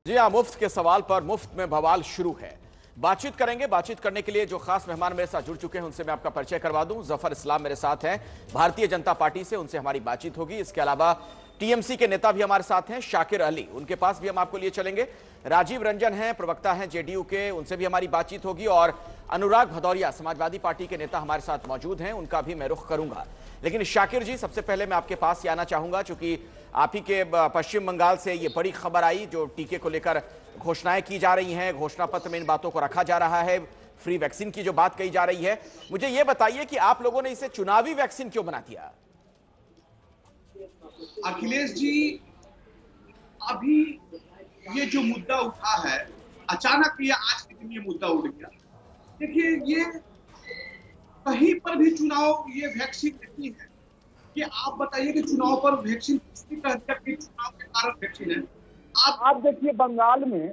जी हाँ, मुफ्त के सवाल पर मुफ्त में बवाल शुरू है। बातचीत करेंगे। बातचीत करने के लिए जो खास मेहमान मेरे साथ जुड़ चुके हैं उनसे मैं आपका परिचय करवा दूं। जफर इस्लाम मेरे साथ हैं, भारतीय जनता पार्टी से, उनसे हमारी बातचीत होगी। इसके अलावा टीएमसी के नेता भी हमारे साथ हैं, शाकिर अली, उनके पास भी हम आपको लिए चलेंगे। राजीव रंजन हैं, प्रवक्ता हैं जेडीयू के, उनसे भी हमारी बातचीत होगी। और अनुराग भदौरिया समाजवादी पार्टी के नेता हमारे साथ मौजूद हैं, उनका भी मैं रुख करूंगा। लेकिन शाकिर जी, सबसे पहले मैं आपके पास ही आना चाहूंगा, चूंकि आप ही के पश्चिम बंगाल से ये बड़ी खबर आई, जो टीके को लेकर घोषणाएं की जा रही हैं, घोषणा पत्र में इन बातों को रखा जा रहा है, फ्री वैक्सीन की जो बात कही जा रही है। मुझे यह बताइए कि आप लोगों ने इसे चुनावी वैक्सीन क्यों बना दिया? अखिलेश जी, अभी ये जो मुद्दा उठा है, अचानक ये आज के दिन ये मुद्दा उठ गया। देखिए, ये कहीं पर भी चुनाव ये वैक्सीन नहीं है कि आप बताइए कि चुनाव पर वैक्सीन किसकी कहते हैं कि चुनाव के कारण वैक्सीन है। आप देखिए, बंगाल में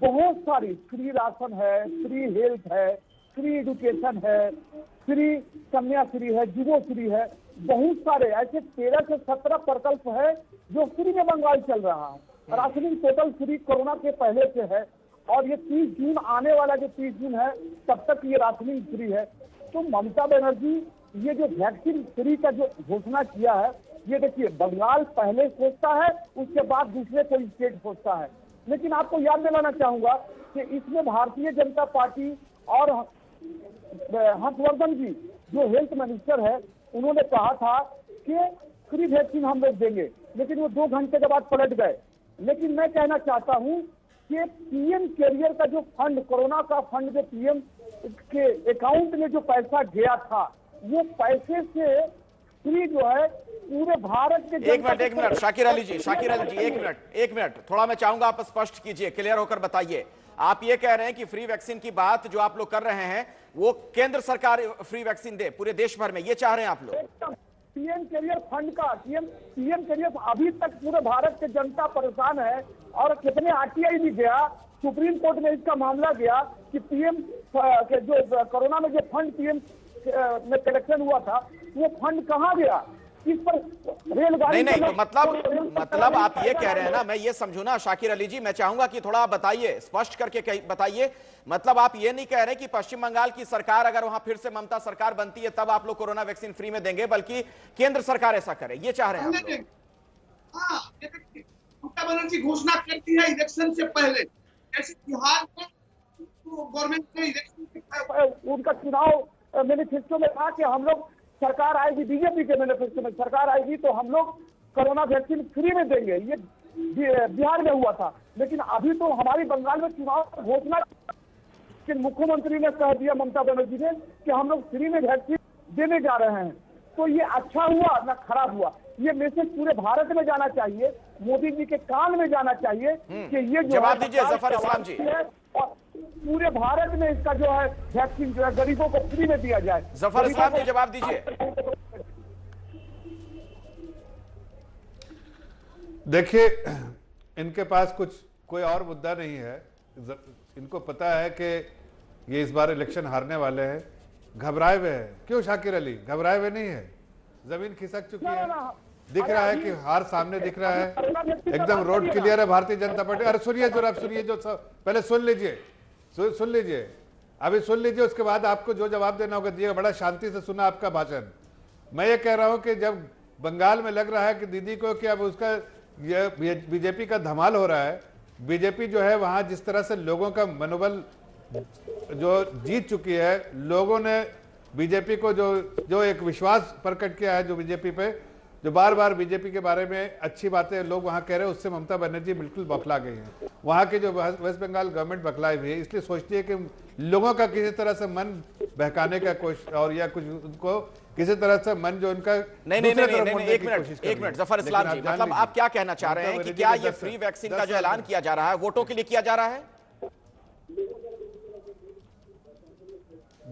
बहुत सारी फ्री राशन है, फ्री हेल्थ है, फ्री एजुकेशन है, फ्री कन्याश्री है, जुबोश्री है, बहुत सारे ऐसे 13 से 17 प्रकल्प है जो फ्री में बंगाल चल रहा है। राशनिंग टोटल फ्री कोरोना के पहले से है और ये 30 जून आने वाला जो 30 जून है तब तक ये राशनिंग फ्री है। तो ममता बनर्जी ये जो वैक्सीन फ्री का जो घोषणा किया है, ये देखिए, बंगाल पहले सोचता है, उसके बाद दूसरे कोई स्टेट सोचता है। लेकिन आपको याद दिलाना चाहूंगा कि इसमें भारतीय जनता पार्टी और हर्षवर्धन जी जो हेल्थ मिनिस्टर है, उन्होंने कहा था कि फ्री वैक्सीन हम लोग देंगे, लेकिन वो 2 घंटे के बाद पलट गए। लेकिन मैं कहना चाहता हूं कि पीएम केयर का जो फंड, कोरोना का फंड जो पीएम के अकाउंट में जो पैसा गया था, वो पैसे से फ्री जो है पूरे भारत के। एक मिनट शाकिर अली जी, एक मिनट, थोड़ा मैं चाहूंगा आप स्पष्ट कीजिए, क्लियर होकर बताइए। आप ये कह रहे हैं कि फ्री वैक्सीन की बात जो आप लोग कर रहे हैं वो केंद्र सरकार फ्री वैक्सीन दे पूरे देश भर में, ये चाह रहे हैं आप लोग? पीएम केयर फंड का पीएम केयर अभी तक पूरे भारत की जनता परेशान है और कितने आरटीआई भी गया, सुप्रीम कोर्ट में इसका मामला गया कि पीएम के जो कोरोना में जो फंड पीएम में कलेक्शन हुआ था, वो फंड कहाँ गया? इस पर रेलगाड़ी नहीं, तो मतलब आप ये कह रहे हैं ना, मैं ये समझू ना शाकिर अली जी, मैं चाहूंगा कि थोड़ा बताइए, स्पष्ट करके बताइए। मतलब आप ये नहीं कह रहे कि पश्चिम बंगाल की सरकार अगर वहां फिर से ममता सरकार बनती है तब आप लोग कोरोना वैक्सीन फ्री में देंगे, बल्कि केंद्र सरकार ऐसा करे, ये चाह रहे हैं आप लोग? हाँ, ममता बनर्जी घोषणा करती है इलेक्शन से पहले, जैसे बिहार में गवर्नमेंट ने इलेक्शन, उनका चुनाव मैनिफेस्टो में था कि हम लोग सरकार आएगी, बीजेपी के मैनिफेस्टो में सरकार आएगी तो हम लोग कोरोना वैक्सीन फ्री में देंगे, ये बिहार में हुआ था। लेकिन अभी तो हमारी बंगाल में चुनाव घोषणा कि मुख्यमंत्री ने कह दिया, ममता बनर्जी ने, कि हम लोग फ्री में वैक्सीन देने जा रहे हैं। तो ये अच्छा हुआ ना खराब हुआ? ये मैसेज पूरे भारत में जाना चाहिए, मोदी जी के कान में जाना चाहिए कि ये जो जवाब दीजिए जफर इस्लाम जी, और पूरे भारत में इसका जो है वैक्सीन जो है गरीबों को फ्री में दिया जाए। जफर इस्लाम जी जवाब दीजिए। देखिए, इनके पास कोई और मुद्दा नहीं है। इनको पता है कि ये इस बार इलेक्शन हारने वाले हैं, घबराए हुए हैं। क्यों शाकिर अली, घबराए हुए नहीं है, जमीन खिसक चुकी है, दिख रहा है कि हार सामने दिख रहा है, एकदम रोड क्लियर है भारतीय जनता पार्टी। अरे सुनिए जरा, सुनिए जो पहले सुन लीजिए, सुन लीजिए, अभी सुन लीजिए, उसके बाद आपको जो जवाब देना होगा दिएगा। बड़ा शांति से सुना आपका भाषण। मैं ये कह रहा हूं कि जब बंगाल में लग रहा है कि दीदी को कि अब उसका ये बीजेपी का धमाल हो रहा है, बीजेपी जो है वहां जिस तरह से लोगों का मनोबल जो जीत चुकी है, लोगों ने बीजेपी को जो एक विश्वास प्रकट किया है, जो बीजेपी पे जो बार बार बीजेपी के बारे में अच्छी बातें लोग वहां कह रहे हैं, उससे ममता बनर्जी बिल्कुल बौखला गई हैं। वहां की जो वेस्ट बंगाल गवर्नमेंट बौखलाई हुई है, इसलिए सोचती है कि लोगों का किसी तरह से मन बहकाने का कोशिश और या कुछ उनको किसी तरह से मन जो उनका नहीं, एक मिनट जफर इस्लाम जी, मतलब आप क्या कहना चाह रहे हैं कि क्या ये फ्री वैक्सीन का जो ऐलान किया जा रहा है वोटों के लिए किया जा रहा है?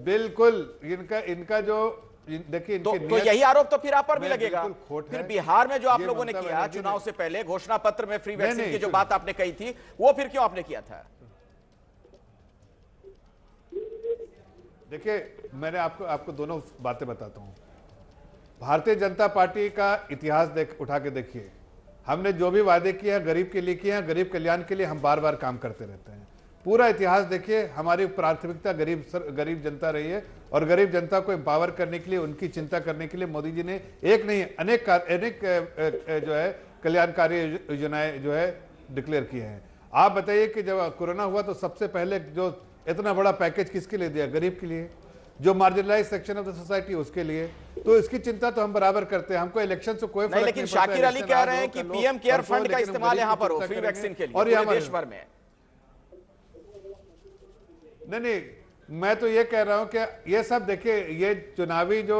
बिल्कुल, इनका जो देखिए, तो यही आरोप तो फिर आप पर भी लगेगा। फिर बिहार में जो आप लोगों ने किया चुनाव से पहले, घोषणा पत्र में फ्री वैक्सीन की जो बात आपने कही थी, वो फिर क्यों आपने किया था? देखिए, मैंने आपको दोनों बातें बताता हूं। भारतीय जनता पार्टी का इतिहास उठा के देखिए। हमने जो भी वादे किए हैं गरीब के लिए किए हैं, गरीब कल्याण के लिए हम बार बार काम करते रहते हैं। पूरा इतिहास देखिए, हमारी प्राथमिकता गरीब जनता रही है और गरीब जनता को एम्पावर करने के लिए, उनकी चिंता करने के लिए मोदी जी ने एक नहीं अनेक जो है कल्याणकारी योजनाएं जो है डिक्लेयर किए हैं। आप बताइए कि जब कोरोना हुआ तो सबसे पहले जो इतना बड़ा पैकेज किसके लिए दिया? गरीब के लिए, जो marginalise section of the society उसके लिए। तो इसकी चिंता तो हम बराबर करते हैं, हमको इलेक्शन से कोई नहीं, लेकिन शाकिर अली कह रहे हैं कि पीएम केयर फंड का इस्तेमाल यहां पर हो फ्री वैक्सीन के लिए और पूरे देश भर में। नहीं, मैं तो ये कह रहा हूं कि ये सब देखिए, ये चुनावी जो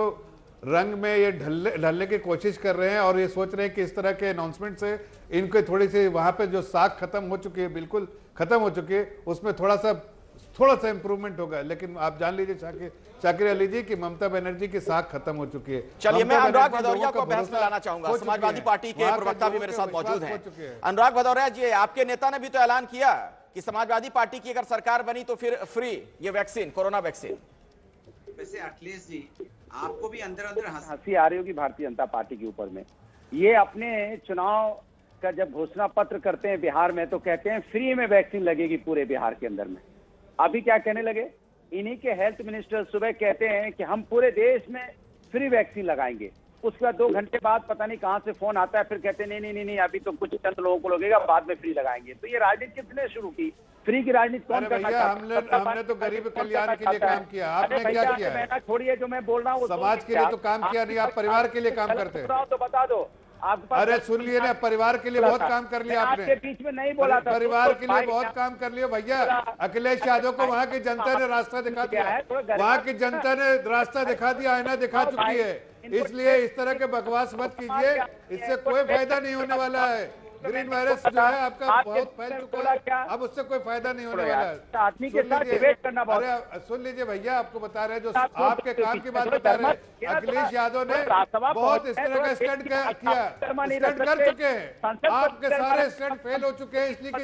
रंग में ये ढलने की कोशिश कर रहे हैं और ये सोच रहे हैं कि इस तरह के अनाउंसमेंट से इनको थोड़ी सी वहां पे जो साख खत्म हो चुकी है, बिल्कुल खत्म हो चुकी है, उसमें थोड़ा सा इंप्रूवमेंट होगा। लेकिन आप जान लीजिए शाकिर अली जी की ममता बनर्जी की साख खत्म हो चुकी है। चलिए, मैं अनुराग भदौरिया को बहस में लाना चाहूंगा। समाजवादी पार्टी के प्रवक्ता भी मेरे साथ मौजूद हैं। अनुराग भदौरिया जी, आपके नेता ने भी तो ऐलान किया कि समाजवादी पार्टी की अगर सरकार बनी तो फिर फ्री ये वैक्सीन, कोरोना वैक्सीन। वैसे अखिलेश जी, आपको भी अंदर अंदर हंसी आ रही होगी भारतीय जनता पार्टी के ऊपर में। ये अपने चुनाव का जब घोषणा पत्र करते हैं बिहार में तो कहते हैं फ्री में वैक्सीन लगेगी पूरे बिहार के अंदर में। अभी क्या कहने लगे? इन्हीं के हेल्थ मिनिस्टर सुबह कहते हैं कि हम पूरे देश में फ्री वैक्सीन लगाएंगे। उसके बाद 2 घंटे बाद पता नहीं कहां से फोन आता है, फिर कहते हैं नहीं अभी तो कुछ चंद लोगों को लगेगा, बाद में फ्री लगाएंगे। तो ये राजनीति किसने शुरू की? फ्री की राजनीति कौन करना चाहता है? हमने तो गरीब कल्याण के लिए काम किया, आपने क्या किया? छोड़िए, जो मैं बोल रहा हूँ समाज के लिए तो काम किया नहीं, आप परिवार के लिए काम करते हैं तो बता दो। अरे सुन लिए ना, परिवार के लिए बहुत काम कर लिया आपने, आपके बीच में नहीं बोला था। परिवार के लिए बहुत काम कर लिया भैया। अखिलेश यादव को वहाँ की जनता ने रास्ता दिखा दिया, वहाँ की जनता ने रास्ता दिखा दिया, आईना दिखा चुकी है। इसलिए इस तरह के बकवास मत कीजिए, इससे कोई फायदा नहीं होने वाला है। ग्रीन वायरस जो है आपका बहुत फैल चुका है, अब उससे कोई फायदा नहीं होने वाला है। आदमी के साथ डिबेट करना। अरे सुन लीजिए भैया, आपको बता रहे हैं, जो आपके काम की बात बता रहे हैं, अखिलेश यादव ने बहुत इस तरह का स्टंट किया, स्टंट कर चुके हैं। आपके सारे स्टंट फेल हो चुके हैं, इसलिए कि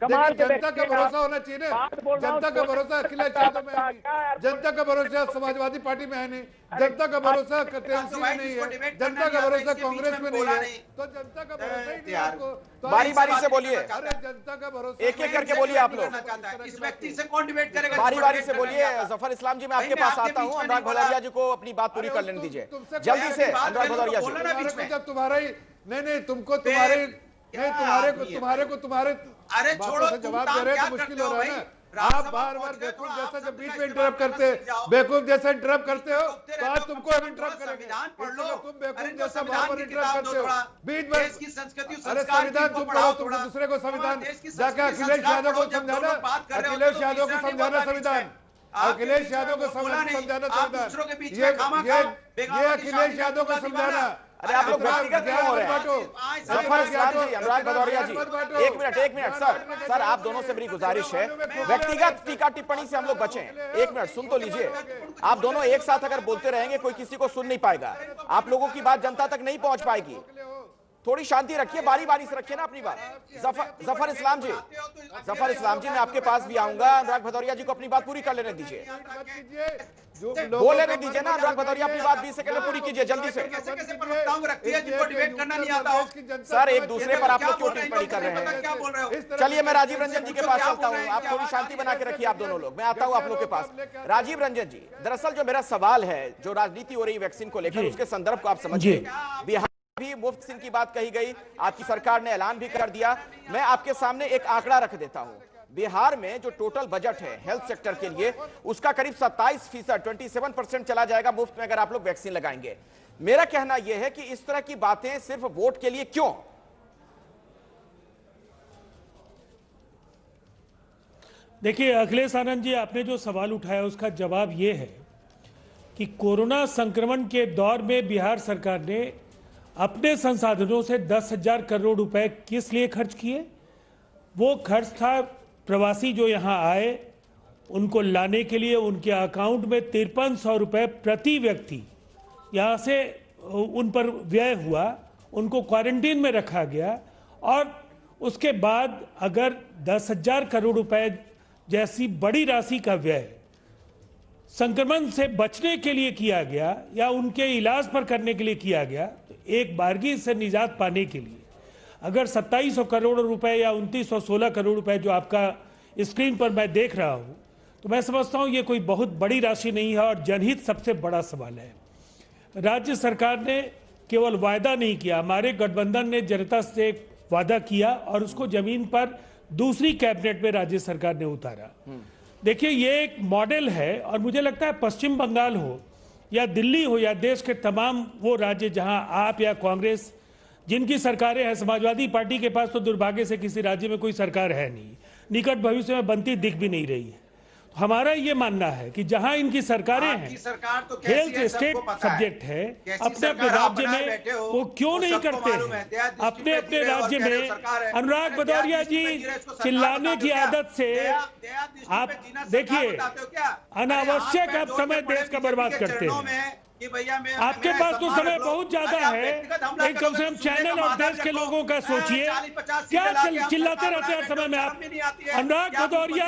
जनता का भरोसा होना चाहिए ना। जनता का भरोसा अखिलेश यादव में है नहीं, जनता का भरोसा समाजवादी पार्टी में है नहीं, जनता का भरोसा टीएमसी में नहीं है, जनता का भरोसा कांग्रेस में नहीं है। तो जनता का भरोसा ही नहीं आपको। बारी बारी से बोलिए, अरे जनता का भरोसा एक एक करके बोलिए आप लोग, इस व्यक्ति से कौन डिबेट करेगा? बारी बारी से बोलिए। जफर इस्लाम जी, मैं आपके पास आता हूँ। अनुराग भदौरिया जी को अपनी बात पूरी कर लेने दीजिए जल्दी से। अनुराग भदौरिया जी, जब तुम्हारा ही नहीं तुमको तुम्हारे अरे छोड़ो, से जवाब दे रहे हैं तो मुश्किल हो रहा है ना। आप बार बार बेवकूफ जैसा जब बीच में इंटरप्ट करते बेवकूफ जैसा इंटरप्ट करते हो, तो आज तुमको हम इंटरप्ट करेंगे। तुम बेवकूफ जैसा बार बार इंटरप्ट करते हो बीच में। अरे संविधान तुम पढ़ो, तुम दूसरे को संविधान जाकर अखिलेश यादव को समझाना, अखिलेश यादव को समझाना संविधान, अखिलेश यादव को समझाना संविधान, ये अखिलेश यादव को समझाना। अरे आप लोग व्यक्तिगत क्यों हो रहे हैं? जफर इस्लाम जी, अनुराग भदौरिया जी, एक मिनट सर, आप दोनों से मेरी गुजारिश है, व्यक्तिगत टीका टिप्पणी से हम लोग बचें। 1 मिनट सुन तो लीजिए। आप दोनों एक साथ अगर बोलते रहेंगे कोई किसी को सुन नहीं पाएगा, आप लोगों की बात जनता तक नहीं पहुंच पाएगी। थोड़ी शांति रखिए, बारी बारी से रखिए ना अपनी बात। जफर इस्लाम जी, मैं आपके पास भी आऊंगा। अनुराग भदौरिया जी को अपनी बात पूरी कर लेने दीजिए, बोल लेने दीजिए ना। अनुराग भदौरिया अपनी बात 20 सेकंड में पूरी कीजिए जल्दी से। सर, एक दूसरे पर आप लोग क्यों टिप्पणी कर रहे हैं? चलिए, मैं राजीव रंजन जी के पास चलता हूं। आप थोड़ी शांति बना के रखिए आप दोनों लोग, मैं आता हूं आप लोग के पास। राजीव रंजन जी, दरअसल जो मेरा सवाल है, जो राजनीति हो रही वैक्सीन को लेकर, उसके संदर्भ को आप समझिए। बिहार भी मुफ्त वैक्सीन की बात कही गई, आपकी सरकार ने ऐलान भी कर दिया। मैं आपके सामने एक आंकड़ा रख देता हूं। बिहार में जो टोटल बजट है हेल्थ सेक्टर के लिए, उसका करीब 27%, 27% चला जाएगा मुफ्त में अगर आप लोग वैक्सीन लगाएंगे। मेरा कहना यह है कि इस तरह की बातें सिर्फ वोट के लिए क्यों? देखिए अखिलेश आनंद जी, आपने जो सवाल उठाया उसका जवाब यह है कि कोरोना संक्रमण के दौर में बिहार सरकार ने अपने संसाधनों से 10,000 करोड़ रुपए किस लिए खर्च किए? वो खर्च था प्रवासी जो यहाँ आए उनको लाने के लिए। उनके अकाउंट में 5300 रुपये प्रति व्यक्ति यहाँ से उन पर व्यय हुआ, उनको क्वारंटीन में रखा गया। और उसके बाद अगर 10,000 करोड़ रुपए जैसी बड़ी राशि का व्यय संक्रमण से बचने के लिए किया गया या उनके इलाज पर करने के लिए किया गया, तो एक बारगी से निजात पाने के लिए अगर 2700 करोड़ रुपए या 2916 करोड़ रुपए जो आपका स्क्रीन पर मैं देख रहा हूं, तो मैं समझता हूं ये कोई बहुत बड़ी राशि नहीं है और जनहित सबसे बड़ा सवाल है। राज्य सरकार ने केवल वायदा नहीं किया, हमारे गठबंधन ने जनता से वादा किया और उसको जमीन पर दूसरी कैबिनेट में राज्य सरकार ने उतारा। देखिए, ये एक मॉडल है और मुझे लगता है पश्चिम बंगाल हो या दिल्ली हो या देश के तमाम वो राज्य जहां आप या कांग्रेस जिनकी सरकारें हैं, समाजवादी पार्टी के पास तो दुर्भाग्य से किसी राज्य में कोई सरकार है नहीं, निकट भविष्य में बनती दिख भी नहीं रही है। तो हमारा ये मानना है कि जहां इनकी सरकारें हैं, सरकार तो हेल्थ स्टेट सब्जेक्ट है, अपने अपने राज्य में वो क्यों नहीं करते हैं? अपने अपने राज्य में अनुराग भदौरिया जी चिल्लाने की आदत से आप देखिए, अनावश्यक आप समय देश का बर्बाद करते हैं। आपके पास तो समय बहुत ज्यादा है, लेकिन कम से कम चैनल और देश के लोगों का सोचिए। क्या चिल्लाते रहते हैं समय में आप? अनुराग भदौरिया,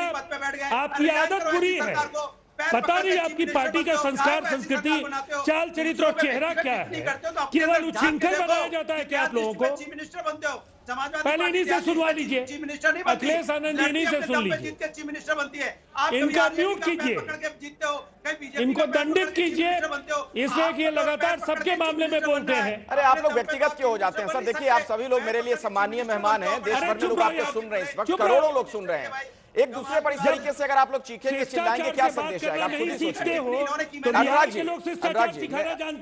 आपकी आदत बुरी है। पता नहीं आपकी पार्टी का संस्कार, संस्कृति, चाल चरित्र और चेहरा क्या है? केवल उच्छृंखल बनाया जाता है क्या आप लोगों को? पहले इन्हीं से सुनवा लीजिए, अखिलेश आनंद जी, इन्हीं से सुन लीजिए। चीफ मिनिस्टर बनती है, इनका म्यूट कीजिए, इनको दंडित कीजिए, इसलिए कि ये लगातार सबके मामले में बोलते हैं। अरे आप लोग व्यक्तिगत क्यों हो जाते हैं सर? देखिए, आप सभी लोग मेरे लिए सम्मानीय मेहमान हैं, देश भर में लोग आपको सुन रहे हैं, इस वक्त करोड़ों लोग सुन रहे हैं। एक दूसरे पर इस तरीके से अगर आप लोग चीखेंगे, चिल्लाएंगे, क्या संदेश आएगा? आप खुद ही सोचिए। अनुराग जी,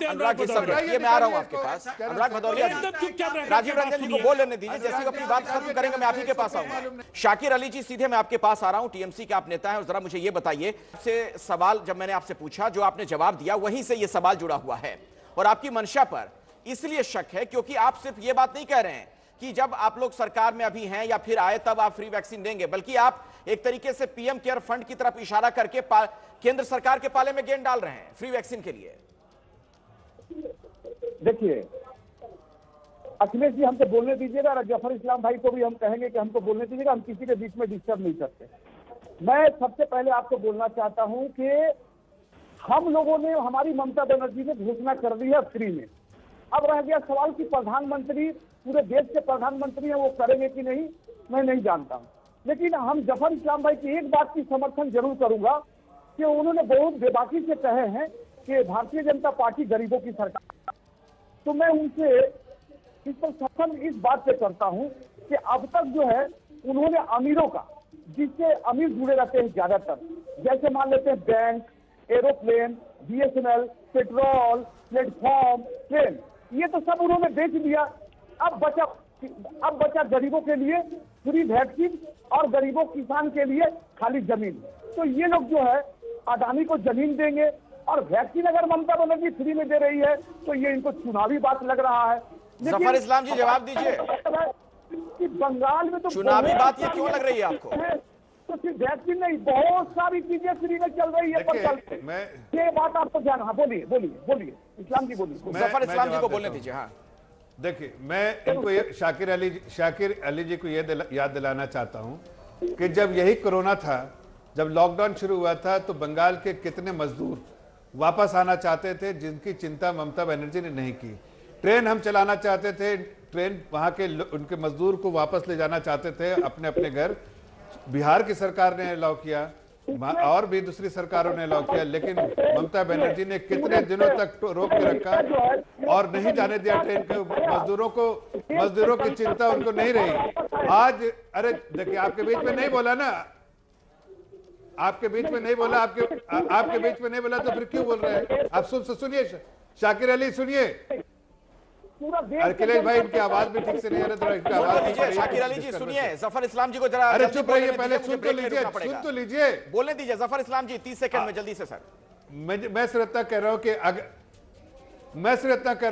अनुराग जी सब ये मैं आ रहा हूँ आपके पास। अनुराग भदौरिया जी, राजीव रंजन जी को बोल लेने दीजिए, जैसे अपनी बात खत्म करेंगे मैं आप ही के पास आऊंगा। शाकिर अली जी, सीधे मैं आपके पास आ रहा हूँ, टीएमसी के आप नेता हैं, और जरा मुझे ये बताइए, आपसे सवाल जब मैंने आपसे पूछा, जो आपने जवाब दिया वहीं से ये सवाल जुड़ा हुआ है, और आपकी मंशा पर इसलिए शक है क्योंकि आप सिर्फ ये बात नहीं कह रहे हैं कि जब आप लोग सरकार में अभी हैं या फिर आए तब आप फ्री वैक्सीन देंगे, बल्कि आप एक तरीके से पीएम केयर फंड की तरफ इशारा करके केंद्र सरकार के पाले में गेंद डाल रहे हैं फ्री वैक्सीन के लिए। देखिए, अखिलेश जी हमको बोलने दीजिएगा, और जफर इस्लाम भाई को भी हम कहेंगे कि हमको बोलने दीजिएगा, हम किसी के बीच में डिस्टर्ब नहीं करते। मैं सबसे पहले आपको बोलना चाहता हूं कि हम लोगों ने, हमारी ममता बनर्जी ने घोषणा कर दी है फ्री में। अब रह गया सवाल कि प्रधानमंत्री, पूरे देश के प्रधानमंत्री हैं, वो करेंगे कि नहीं, मैं नहीं जानता हूं। लेकिन हम जफर इस्लाम भाई की एक बात की समर्थन जरूर करूंगा कि उन्होंने बहुत बेबाकी से कहे हैं कि भारतीय जनता पार्टी गरीबों की सरकार, तो मैं उनसे इस पर समर्थन इस बात से करता हूं कि अब तक जो है उन्होंने अमीरों का, जिससे अमीर जुड़े रहते हैं ज्यादातर, जैसे मान लेते हैं bank, aeroplane, BSNL, petrol, platform, train, ये तो सब उन्होंने बेच दिया। अब बचा गरीबों के लिए फ्री वैक्सीन और गरीबों किसान के लिए खाली जमीन। तो ये लोग जो है अडानी को जमीन देंगे और वैक्सीन अगर ममता बनर्जी फ्री में दे रही है तो ये इनको चुनावी बात लग रहा है। जफर इस्लाम जी जवाब दीजिए कि बंगाल में तो चुनावी बात ये क्यों लग रही है आपको? तो सिर्फ वैक्सीन नहीं, बहुत सारी चीजें फ्री में चल रही है। ये बात आपको ध्यान, हाँ बोलिए बोलिए बोलिए, इस्लाम जी बोलिए। जफर इस्लाम जी को बोलने दीजिए। हाँ देखिए, मैं इनको शाकिर अली जी को ये याद दिलाना चाहता हूं कि जब यही कोरोना था, जब लॉकडाउन शुरू हुआ था, तो बंगाल के कितने मजदूर वापस आना चाहते थे जिनकी चिंता ममता बनर्जी ने नहीं की। ट्रेन हम चलाना चाहते थे, ट्रेन वहां के उनके मजदूर को वापस ले जाना चाहते थे अपने अपने घर। बिहार की सरकार ने अलाउ किया और भी दूसरी सरकारों ने अलाउ किया, लेकिन ममता बनर्जी ने कितने दिनों तक रोक के रखा और नहीं जाने दिया ट्रेन के मजदूरों की चिंता उनको नहीं रही। आज अरे देखिए, आपके बीच में नहीं बोला ना, आपके बीच में नहीं बोला, आपके बीच में नहीं बोला तो फिर क्यों बोल रहे हैं आप? सुनिए शाकिर अली, सुनिए। अखिलेश भाई, इनकी आवाज भी ठीक से नहीं आ रही, तो आवाज शाकिर अली जी सुनिए। जफर इस्लाम जी को जरा, अरे चुप रहिए, पहले सुन तो लीजिए, बोलने दीजिए। जफर इस्लाम जी 30 सेकंड में जल्दी से सर। मैं सिर्फ इतना कह रहा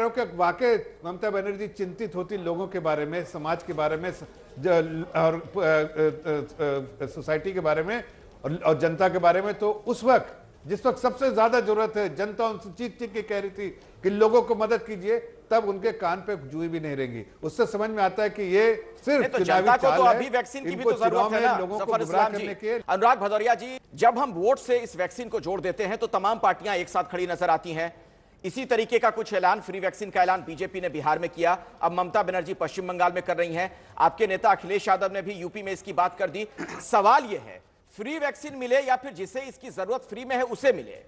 हूं कि वाकई ममता बनर्जी चिंतित होती लोगों के बारे में, समाज के बारे में और सोसाइटी के बारे में और जनता के बारे में, तो उस वक्त जिस वक्त सबसे ज्यादा जरूरत है, जनता उनसे चीख के कह रही थी कि लोगों को मदद कीजिए, तब उनके कान पे जुई भी नहीं रहेंगी। उससे समझ में आता है कि ये सिर्फ जनता को तो अभी वैक्सीन की भी तो जरूरत है ना। जफर इस्लाम जी, अनुराग भदौरिया जी, जब हम वोट से इस वैक्सीन को जोड़ देते हैं तो तमाम पार्टियां एक साथ खड़ी नजर आती हैं। इसी तरीके का कुछ ऐलान, फ्री वैक्सीन का ऐलान बीजेपी ने बिहार में किया, अब ममता बनर्जी पश्चिम बंगाल में कर रही हैं। आपके नेता अखिलेश यादव ने भी यूपी में इसकी बात कर दी। सवाल यह है, फ्री वैक्सीन मिले या फिर जिसे इसकी जरूरत फ्री में है उसे मिले?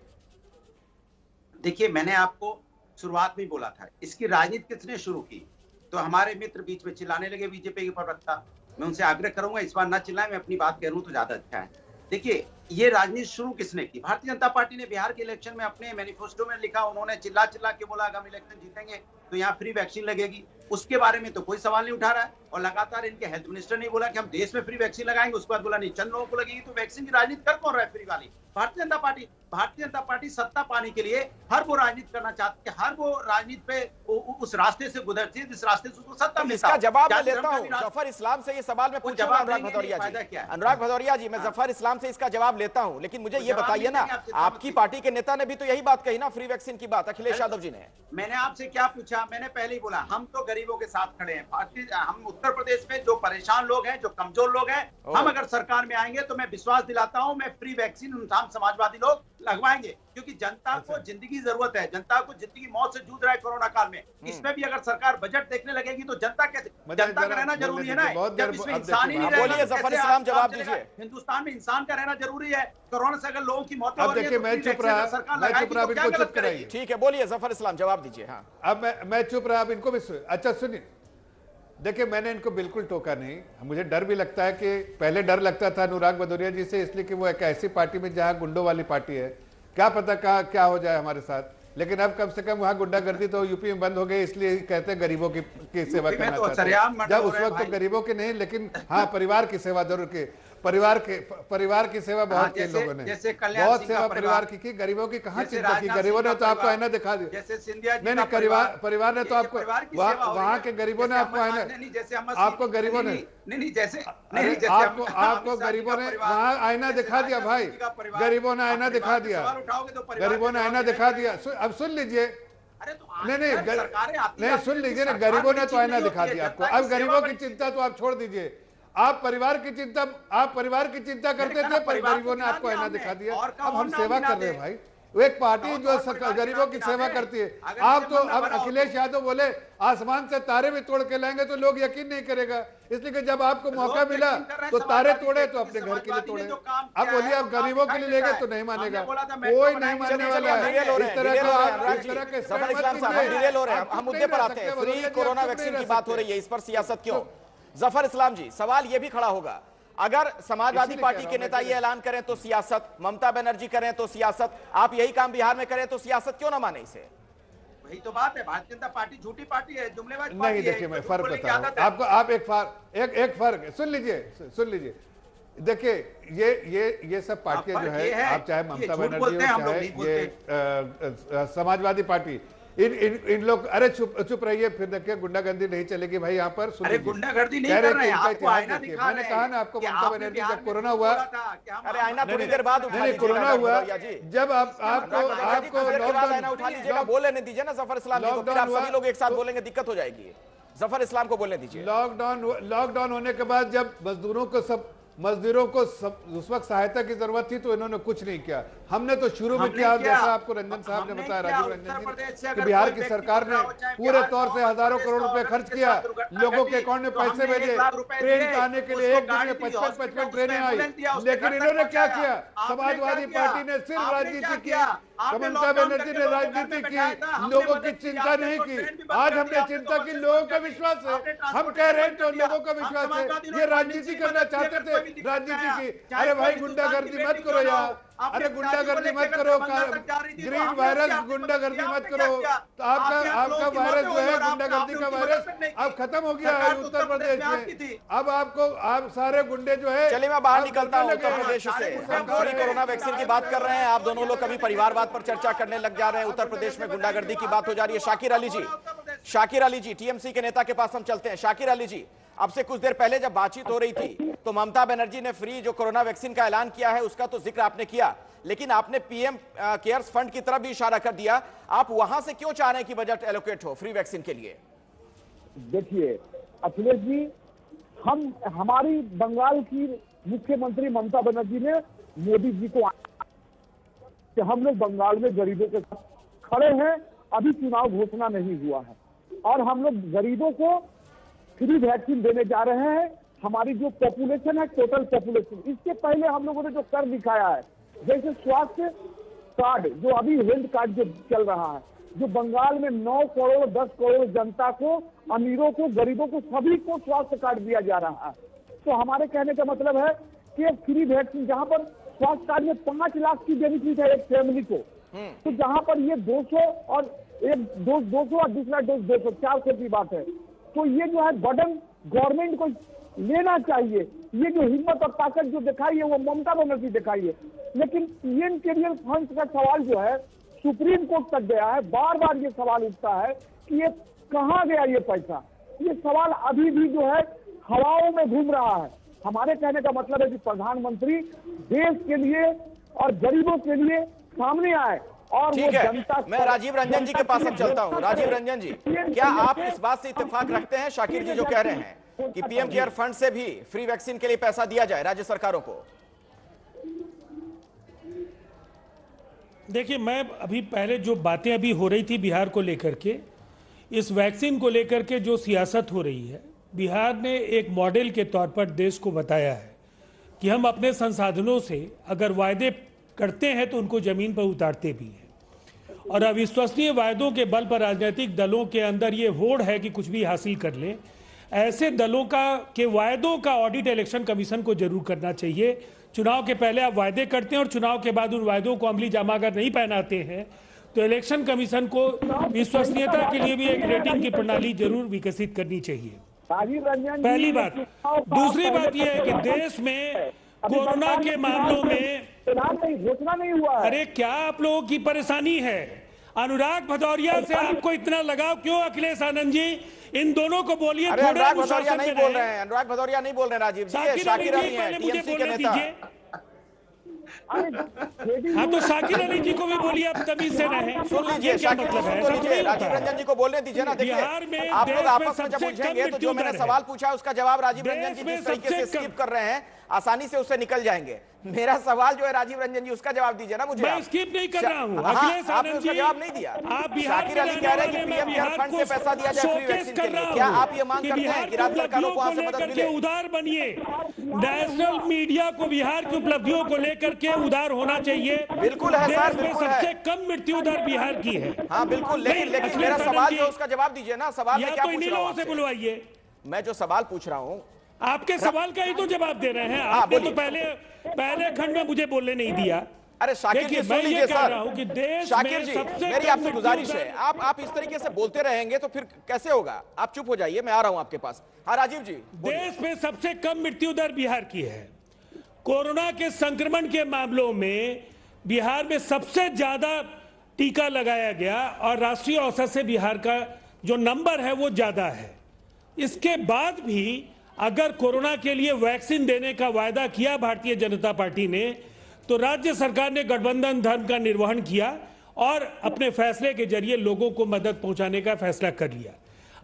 देखिए, मैंने आपको शुरुआत में बोला था, इसकी राजनीति किसने शुरू की? तो हमारे मित्र बीच में चिल्लाने लगे बीजेपी के प्रवक्ता। मैं उनसे आग्रह करूंगा इस बार ना चिल्लाएं, मैं अपनी बात कह रहा हूं तो ज्यादा अच्छा है। देखिए, ये राजनीति शुरू किसने की? भारतीय जनता पार्टी ने बिहार के इलेक्शन में अपने मैनिफेस्टो में लिखा, उन्होंने चिल्ला चिल्ला के बोला आगामी इलेक्शन जीतेंगे तो यहाँ फ्री वैक्सीन लगेगी। उसके बारे में तो कोई सवाल नहीं उठा रहा है, और लगातार इनके हेल्थ मिनिस्टर ने बोला कि हम देश में फ्री वैक्सीन लगाएंगे, उसके बाद बोला नहीं चंद लोगों को लगेगी। तो वैक्सीन की राजनीति कर कौन रहा है फ्री वाली? भारतीय जनता पार्टी सत्ता पाने के लिए हर वो राजनीति करना चाहती है, हर वो राजनीति पे उस रास्ते से गुजरती है जिस रास्ते से उसको सत्ता मिलता है। इसका जवाब मैं लेता हूं। जफर इस्लाम से ये सवाल मैं पूछूंगा। अनुराग भदौरिया जी, अनुराग भदौरिया जी, मैं जफर इस्लाम से इसका जवाब लेता हूं, लेकिन मुझे ये बताइए ना, आपकी पार्टी के नेता ने भी तो यही बात कही ना, फ्री वैक्सीन की बात, अखिलेश यादव जी ने। मैंने आपसे क्या पूछा? मैंने पहले ही बोला, हम तो गरीबों के साथ खड़े हैं। हम उत्तर प्रदेश में जो परेशान लोग हैं, जो कमजोर लोग हैं, हम अगर सरकार में आएंगे तो मैं विश्वास दिलाता हूं, मैं फ्री वैक्सीन हम समाजवादी लोग लगवाएंगे, क्योंकि जनता को जिंदगी जरूरत है। जनता को जिंदगी मौत से जूझ रहा है कोरोना काल में। इसमें भी अगर सरकार बजट देखने लगेगी तो जनता कैसे? जनता का रहना जरूरी है ना, जब इसमें इंसान ही नहीं रहेगा। जफर इस्लाम जवाब दीजिए। हिंदुस्तान में इंसान का रहना जरूरी है। कोरोना से अगर लोगों की मौत हो रही है, देखिए, मैं चुप रहा, ठीक है, बोलिए जफर इस्लाम, जवाब दीजिए। हाँ, अब मैं चुप रहा, अब इनको भी अच्छा सुनिए। देखिए, मैंने इनको बिल्कुल टोका नहीं। मुझे डर भी लगता है कि पहले डर लगता था अनुराग भदौरिया जी से, इसलिए कि वो एक ऐसी पार्टी में जहां गुंडों वाली पार्टी है, क्या पता क्या हो जाए हमारे साथ। लेकिन अब कम से कम वहां गुंडागर्दी तो यूपी में बंद हो गई, इसलिए कहते हैं गरीबों की सेवा करना चाहते हैं। जब उस वक्त तो गरीबों की नहीं, लेकिन हाँ, परिवार की सेवा जरूर की। परिवार की सेवा बहुत की लोगों ने, बहुत सेवा परिवार की। गरीबों की कहाँ चिंता की? गरीबों ने तो आपको आईना दिखा दिया। नहीं, परिवार ने तो आपको, वहाँ के गरीबों ने आपको आईना, आपको गरीबों ने आपको गरीबों ने वहाँ आईना दिखा दिया भाई। गरीबों ने आईना दिखा दिया, गरीबों ने आईना दिखा दिया। अब सुन लीजिए, नहीं सुन लीजिए ना, गरीबों ने तो आईना दिखा दिया आपको। अब गरीबों की चिंता तो आप छोड़ दीजिए, आप परिवार की चिंता करते थे, पर गरीबों ने आपको आईना दिखा दिया। अब हम सेवा कर रहे हैं भाई, वो एक पार्टी जो गरीबों की सेवा करती है। आप तो अब अखिलेश यादव बोले आसमान से तारे भी तोड़ के लाएंगे तो लोग यकीन नहीं करेगा, इसलिए कि जब आपको मौका मिला तो तारे तोड़े तो अपने घर के लिए तोड़े। अब बोलिए आप गरीबों के लिए लेंगे तो नहीं मानेगा, कोई नहीं मानने वाला है। इस तरह के हम मुद्दे पर आते हैं। फ्री कोरोना वैक्सीन की बात हो रही है, इस पर सियासत क्यों? जफर इस्लाम जी, सवाल यह भी खड़ा होगा, अगर समाजवादी पार्टी के नेता ये ऐलान करें तो सियासत, ममता बनर्जी करें तो सियासत, आप यही काम बिहार में करें तो सियासत, क्यों ना माने इसे? वही तो बात है, भारतीय जनता पार्टी झूठी पार्टी है, जुमलेबाज पार्टी नहीं। देखिए, मैं फर्क बता रहा हूं आपको, आप एक फर्क है, सुन लीजिए। देखिए, ये सब पार्टियां जो है, आप चाहे ममता बनर्जी हो, चाहे ये समाजवादी पार्टी, इन लोग, अरे चुप रहिए, फिर देखिए गुंडागर्दी नहीं चलेगी भाई यहाँ पर। अरे गुंडागर्दी नहीं कर रहे हैं, आपको आईना दिखा रहे हैं। मैंने कहा ना आपको, ममता बनर्जी जब कोरोना हुआ, अरे आईना थोड़ी देर बाद उठा लीजिएगा। कोरोना हुआ जब आपको आईना उठा लीजिएगा, बोले नहीं दीजिए ना जफर इस्लाम जी को, फिर आप सभी लोग एक साथ बोलेंगे दिक्कत हो जाएगी। जफर इस्लाम को बोलने दीजिए। लॉकडाउन होने के बाद जब मजदूरों को उस वक्त सहायता की जरूरत थी तो इन्होंने कुछ नहीं किया। हमने तो शुरू में किया, जैसा आपको रंजन साहब ने बताया, राजीव रंजन जी, कि बिहार की सरकार ने पूरे तौर से हजारों करोड़ रुपए खर्च किया, लोगों के अकाउंट में पैसे भेजे, ट्रेन के आने के लिए एक दिन में 55 ट्रेनें आई। लेकिन इन्होंने क्या किया? समाजवादी पार्टी ने सिर्फ राजनीति की, ममता बनर्जी ने राजनीति की, लोगों की चिंता नहीं की। आज हमने चिंता की, लोगों का विश्वास है, हम कह रहे हैं तो लोगों का विश्वास है। ये राजनीति करना चाहते थे, राजनीति की। अरे भाई, गुंडागर्दी मत करो यार, अरे गुंडागर्दी मत करो, ग्रीन वायरस गुंडागर्दी मत करो। तो आपका वायरस जो है, गुंडागर्दी का वायरस अब खत्म हो गया है उत्तर प्रदेश में। अब आप सारे गुंडे जो है, चलिए मैं बाहर निकलता हूं उत्तर प्रदेश से। हम फ्री कोरोना वैक्सीन की बात कर रहे हैं, आप दोनों लोग कभी परिवारवाद पर चर्चा करने लग जा रहे हैं। उत्तर प्रदेश में गुंडागर्दी की बात हो जा रही है। शाकिर अली जी, टीएमसी के नेता के पास हम चलते हैं। शाकिर अली जी, अब से कुछ देर पहले जब बातचीत हो रही थी तो ममता बनर्जी ने फ्री जो कोरोना वैक्सीन का ऐलान किया है उसका तो जिक्र आपने किया, लेकिन आपने पीएम केयर्स फंड की तरफ भी इशारा कर दिया। आप वहां से क्यों चाह रहे हैं कि बजट एलोकेट हो फ्री वैक्सीन के लिए? देखिए अखिलेश जी, हमारी बंगाल की मुख्यमंत्री ममता बनर्जी ने मोदी जी को कि हम लोग बंगाल में गरीबों के साथ खड़े हैं अभी चुनाव घोषणा नहीं हुआ है और हम लोग गरीबों को फ्री वैक्सीन देने जा रहे हैं। हमारी जो पॉपुलेशन है, टोटल पॉपुलेशन, इसके पहले हम लोगों ने जो कर दिखाया है, जैसे स्वास्थ्य कार्ड, जो अभी हेल्थ कार्ड जो चल रहा है, जो बंगाल में 9 करोड़ 10 करोड़ जनता को, अमीरों को, गरीबों को, सभी को स्वास्थ्य कार्ड दिया जा रहा है। तो हमारे कहने का मतलब है कि फ्री वैक्सीन, जहां पर स्वास्थ्य कार्ड में 5 लाख की बेनिफिट है एक फैमिली को, तो जहां पर ये 200 और एक डोज 200 और दूसरा डोज 200, 400 की बात है। तो ये जो है बर्डन गवर्नमेंट को लेना चाहिए। ये जो हिम्मत और ताकत जो दिखाई है वो ममता बनर्जी दिखाई है। लेकिन पीएम केयर्स फंड का सवाल जो है सुप्रीम कोर्ट तक गया है। बार बार ये सवाल उठता है कि ये कहाँ गया ये पैसा। ये सवाल अभी भी जो है हवाओं में घूम रहा है। हमारे कहने का मतलब है कि प्रधानमंत्री देश के लिए और गरीबों के लिए सामने आए और ठीक है। मैं राजीव रंजन जी के पास अब चलता हूं। राजीव रंजन जी, क्या आप इस बात से इत्तेफाक रखते हैं शाकिर जी जो कह रहे हैं कि पीएम केयर फंड से भी फ्री वैक्सीन के लिए पैसा दिया जाए राज्य सरकारों को? देखिए, मैं अभी पहले जो बातें अभी हो रही थी बिहार को लेकर के, इस वैक्सीन को लेकर के जो सियासत हो रही है, बिहार ने एक मॉडल के तौर पर देश को बताया है कि हम अपने संसाधनों से अगर वायदे करते हैं तो उनको जमीन पर उतारते भी हैं। और अविश्वसनीय वायदों के बल पर राजनीतिक दलों के अंदर ये होड़ है कि कुछ भी हासिल कर लें। ऐसे दलों के वायदों का ऑडिट इलेक्शन कमीशन को जरूर करना चाहिए। चुनाव के पहले आप वायदे करते हैं और चुनाव के बाद उन वायदों को अमली जामा अगर नहीं पहनाते हैं तो इलेक्शन कमीशन को विश्वसनीयता के लिए भी एक रेटिंग की प्रणाली जरूर विकसित करनी चाहिए, पहली बात। दूसरी बात यह है कि देश में कोरोना के मामलों में घोषणा नहीं हुआ है। अरे क्या आप लोगों की परेशानी है? अनुराग भदौरिया से आपको इतना लगाव क्यों? अखिलेश आनंद जी, इन दोनों को बोलिए। अनुराग भदौरिया नहीं बोल रहे हैं, अनुराग भदौरिया नहीं बोल रहे हैं राजीव जी, शाकिर अली हैं टीएमसी के नेता। हाँ तो शाकिर अली जी को भी बोलिए, अब तमीज से रहें। सुन लीजिए, शाकिर जी सुन लीजिए, राजीव रंजन जी को बोलने दीजिए ना। देखिए, आप लोग आपस में जब उलझेंगे तो जो मैंने सवाल पूछा है उसका जवाब राजीव रंजन जी जिस तरीके से स्किप कर रहे हैं आसानी से उससे निकल जाएंगे। मेरा सवाल जो है राजीव रंजन जी उसका जवाब दीजिए ना मुझे। मैं स्किप नहीं कर रहा हूं। आपने उसका जवाब नहीं दिया। शाकिर अली कह रहे हैं कि पीएम केयर फंड से पैसा दिया जाए फ्री वैक्सीन के लिए। क्या आप ये मांग करते हैं कि राज्य सरकारों को वहां से मदद मिले? उदार बनिए। नेशनल मीडिया को बिहार की उपलब्धियों को लेकर के उदार होना चाहिए। बिल्कुल है सर, बिल्कुल है। सबसे कम मृत्यु दर बिहार की है। हाँ बिल्कुल, लेकिन मेरा सवाल जो उसका जवाब दीजिए ना। सवाल मैं क्या पूछ रहा हूँ से बुलवाइए। मैं जो सवाल पूछ रहा हूँ आपके सवाल का ही तो जवाब दे रहे हैं। आपने तो पहले खंड में मुझे बोलने नहीं दिया। अरे शाकिर जी सुन लीजिए सर। शाकिर जी, मेरी आपसे गुजारिश है, आप इस तरीके से बोलते रहेंगे तो फिर कैसे होगा? आप चुप हो जाइए, मैं आ रहा हूं आपके पास। हाँ राजीव जी, देश में सबसे कम मृत्यु दर बिहार की है। कोरोना के संक्रमण के मामलों में बिहार में सबसे ज्यादा टीका लगाया गया और राष्ट्रीय औसत से बिहार का जो नंबर है वो ज्यादा है। इसके बाद भी अगर कोरोना के लिए वैक्सीन देने का वायदा किया भारतीय जनता पार्टी ने, तो राज्य सरकार ने गठबंधन धर्म का निर्वहन किया और अपने फैसले के जरिए लोगों को मदद पहुंचाने का फैसला कर लिया।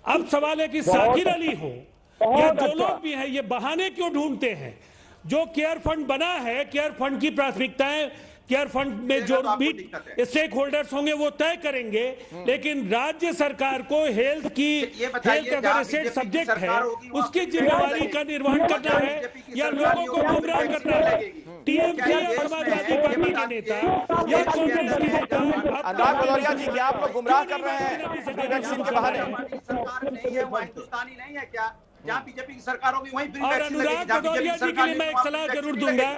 अब सवाल है कि शाकिर अली हो या जो लोग भी हैं, ये बहाने क्यों ढूंढते हैं? जो केयर फंड बना है, केयर फंड की प्राथमिकताएं केयर फंड में जो भी स्टेक होल्डर्स होंगे वो तय करेंगे, लेकिन राज्य सरकार को हेल्थ अगर स्टेट सब्जेक्ट है उसकी जिम्मेवारी का निर्वहन करना है या लोगों को गुमराह करना है? टीएमसी या समाजवादी पार्टी के नेता या कांग्रेस के नेता। अनुराग भदौरिया जी, क्या आप लोग गुमराह कर रहे हैं वैक्सीन के बहाने? हिंदुस्तानी नहीं है क्या? जहाँ बीजेपी की सरकार होगी वहीं फ्री वैक्सीन लगेगी। अनुराग भदौरिया जी के लिए मैं एक सलाह जरूर दूंगा,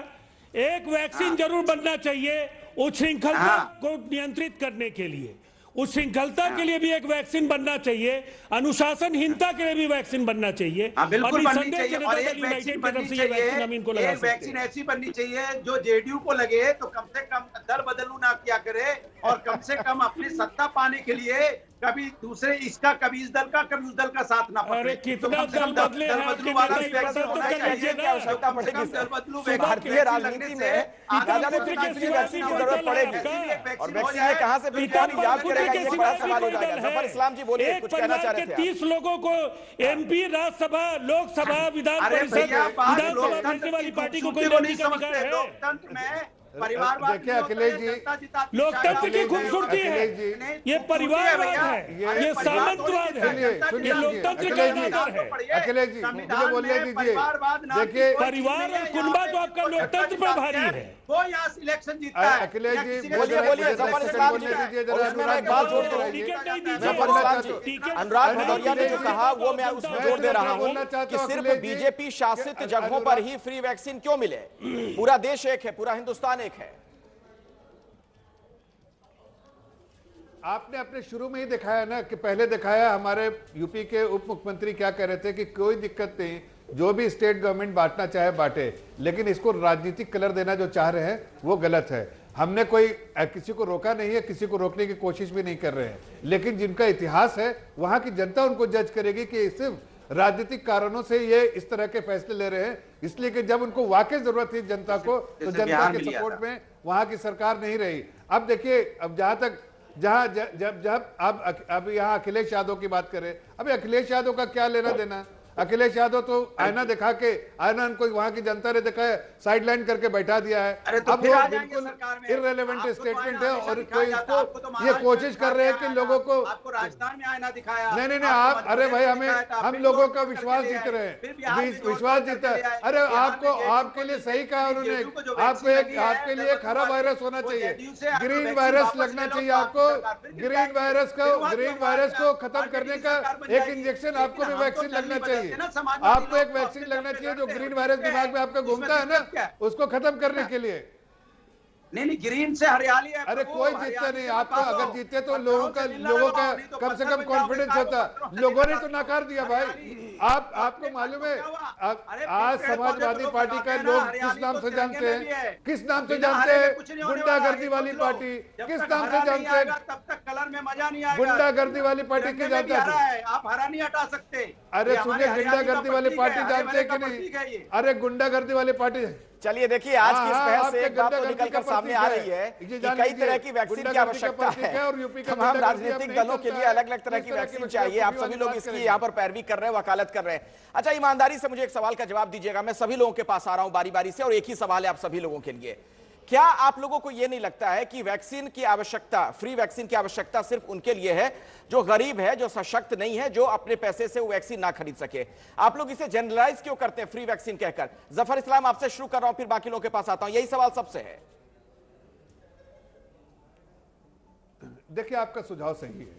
एक वैक्सीन जरूर बनना चाहिए उच्छृंखलता को नियंत्रित करने के लिए। उच्छृंखलता के लिए भी एक वैक्सीन बनना चाहिए, अनुशासनहीनता के लिए भी वैक्सीन बनना चाहिए। बिल्कुल बननी चाहिए। और एक वैक्सीन बननी चाहिए, एक वैक्सीन ऐसी बननी चाहिए जो जेडीयू को लगे तो कम से कम दल बदलू ना किया करे और कम से कम अपनी सत्ता पाने के लिए कभी दूसरे इसका, कभी इस दल का, कभी उस दल का साथ ना पकड़े। कितना दल बदले दल बदलू वाला वैक्सीन होना चाहिए। क्या आवश्यकता पड़ेगी? दल बदलू भारतीय राजनीति में वैक्सीन की जरूरत पड़ेगी और वैक्सीन कहां से बिल्कुल याद करेगा, ये बड़ा सवाल हो जाएगा। जफर इस्लाम जी बोलिए, कुछ कहना चाह रहे थे। 30 लोगों को एमपी, राज्यसभा, लोकसभा, विधान परिषद, विधानसभा भेजने वाली पार्टी को कोई नहीं समझते। लोकतंत्र में परिवारवाद देखिए नहीं होता अखिलेश है, जी, जनता जिताती है, लोकतंत्र की शायद खूबसूरती है, अखिलेश जी, ये परिवारवाद है, अरे ये परिवार सामंतवाद थोड़ी है, जनता सुनिए, ये जिताती लोकतंत्र का अखिलेश जी, अनादर है। अखिलेश जी, मुझे बोलने दीजिए। परिवारवाद नाम की देखिए, कोई चीज परिवार नहीं है, और यहाँ कुनबा पे तो आपका कोई लोकतंत्र जनता पर भारी जिताती है। वो यहाँ से इलेक्शन जीतता है अखिलेश या जी, किसी ने बोलिए चुनाव बोलिए जीता है, जफर किसी इस्लाम ने जी, जीता है। दीजिए, और उसमें मैं एक बात जोड़ दूं। टिकट नहीं दीजिए, जफर इस्लाम जी, टिकट अनुराग नहीं भदौरिया ने जो दीजिए। कहा वो मैं उसमें जोड़ दे रहा हूं बोलना चाहता कि हूं सिर्फ अखिलेश जी, बीजेपी शासित कि जगहों पर ही फ्री वैक्सीन क्यों मिले? पूरा देश एक है, पूरा हिंदुस्तान एक है। आपने अपने शुरू में ही दिखाया ना कि पहले दिखाया हमारे यूपी के उप मुख्यमंत्री क्या कह रहे थे कि कोई दिक्कत नहीं, जो भी स्टेट गवर्नमेंट बांटना चाहे बांटे, लेकिन इसको राजनीतिक कलर देना जो चाह रहे हैं वो गलत है। हमने कोई किसी को रोका नहीं है, किसी को रोकने की कोशिश भी नहीं कर रहे हैं, लेकिन जिनका इतिहास है वहां की जनता उनको जज करेगी कि सिर्फ राजनीतिक कारणों से ये इस तरह के फैसले ले रहे हैं, इसलिए कि जब उनको वाकई जरूरत थी जनता को तो जैसे जनता बिहार के में लिया सपोर्ट था। में वहां की सरकार नहीं रही। अब देखिए, अब जहां तक जहां जब जब अब यहाँ अखिलेश यादव की बात करें, अभी अखिलेश यादव का क्या लेना देना? अखिलेश यादव तो आईना दिखा के, आईना उनको वहां की जनता ने दिखाया, साइडलाइन करके बैठा दिया है। अरे तो अब फिर वो आ जाएंगे बिल्कुल सरकार में। इररेलेवेंट आपको तो स्टेटमेंट आईना है हमेशा और दिखाया कोई जाता है। आपको तो इसको ये महाराष्ट्र कोशिश कर रहे हैं कि लोगों को, आपको राजस्थान में आईना दिखाया, नहीं नहीं नहीं, आपको आप मध्य अरे भाई प्रदेश हमें दिखाया था, हम फिर लोगों जोड़ का तोड़ विश्वास करके जीत ले रहे आए, फिर हैं, बिहार में जोड़ विश्वास तोड़ जीता करके ले है। आए। अरे बिहार आपको में आपके लिए सही कहा उन्होंने, जेडीयू को जो आपको वैक्सीन एक लगी है, आपके लिए एक हरा जब वायरस वो होना चाहिए, जेडीयू से आपको ग्रीन वैक्सीन वायरस वापस लगना ले लो, चाहिए तो आपको, सरकार फिर गिर ग्रीन जाएगी। वायरस फिर वहाँ ग्रीन तो वायरस को वहाँ खत्म करने आरजेडी का सरकार बन एक जाएगी। इंजेक्शन लेकिन आपको भी हम तो वैक्सीन चलनी लगना बदलते चाहिए, ना, समाजवादी आपको एक लोग तो वैक्सीन अपने लगना दम पे चाहिए जो लड़ते ग्रीन हैं, वायरस ठीक है। दिमाग में आपका उसमें घूमता है ना, दिक्कत क्या है? उसको खत्म करने के लिए। नहीं ग्रीन से हरियाली है। अरे प्रभु, कोई जीतता हरियाली नहीं, से आपको मत अगर भागो। जीते तो पत्थरों लोगों से का नीला लोगों लगाओ, का नहीं तो कम से पत्थर कम बन जाओगे, कॉन्फिडेंस काय को होता। पत्थरों से लोगों ने नीला तो नकार दिया भाई। हरियाली। आपको अपने मालूम बातों है, क्या हुआ? अरे आज पेड़ पौधे समाजवादी तो पार्टी लगाते का हैं ना, लोग हरियाली किस नाम तो से तिरंगे जानते में भी है। हैं, किस नाम से बिना जानते हरे हैं? में कुछ नहीं होने गुंडागर्दी वाला है, वाली ये सोच लो। पार्टी जब किस तक नाम हरा से नहीं जानते आएगा, हैं? तब तक कलर में मजा नहीं आएगा। गुंडागर्दी वाली पार्टी तिरंगे की में भी जानते हरा हैं? है, आप हरा नहीं हटा सकते। अरे ये हमारे सुनिए, हरियाली का गुंडागर्दी वाली प्रतीक है, पार्टी हरे जानते भरे हैं का कि प्रतीक है नहीं? ये। अरे गुंडागर्दी वाली पार्टी, चलिए देखिए, आज की इस हाँ, बहस आपके से एक बात तो गुंडागर्दी निकल कर का सामने प्रतीक आ है। रही है ये कि जान कई लीजिए, तरह की वैक्सीन की गुंडागर्दी का आवश्यकता प्रतीक है और यूपी का तमाम गुंडागर्दी अब राजनीतिक नहीं दलों के चलता लिए है। अलग अलग तरह इस की तरह की वैक्सीन वैक्सीन चाहिए। आप वाली सभी लोग बात इसकी करेंगे। यहाँ पर पैरवी कर रहे हैं, वकालत कर रहे हैं। अच्छा, ईमानदारी से मुझे एक सवाल का जवाब दीजिएगा। मैं सभी लोगों के पास आ रहा हूं बारी बारी से, और एक ही सवाल है आप सभी लोगों के लिए। क्या आप लोगों को यह नहीं लगता है कि वैक्सीन की आवश्यकता, फ्री वैक्सीन की आवश्यकता सिर्फ उनके लिए है जो गरीब है, जो सशक्त नहीं है, जो अपने पैसे से वो वैक्सीन ना खरीद सके? आप लोग इसे जनरलाइज क्यों करते हैं फ्री वैक्सीन कहकर? जफर इस्लाम, आपसे शुरू कर रहा हूं, फिर बाकी लोगों के पास आता हूं। यही सवाल सबसे है। देखिए, आपका सुझाव सही है।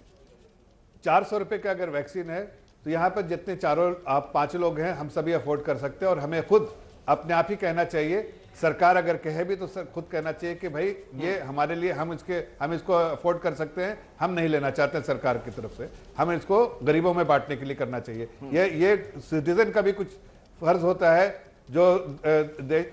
400 रुपए का अगर वैक्सीन है तो यहां पर जितने चारों आप 5 लोग हैं, हम सभी अफोर्ड कर सकते हैं, और हमें खुद अपने आप ही कहना चाहिए। सरकार अगर कहे भी तो खुद कहना चाहिए कि भाई ये हमारे लिए, हम इसको अफोर्ड कर सकते हैं, हम नहीं लेना चाहते हैं सरकार की तरफ से, हमें इसको गरीबों में बांटने के लिए करना चाहिए। ये सिटीजन का भी कुछ फर्ज होता है, जो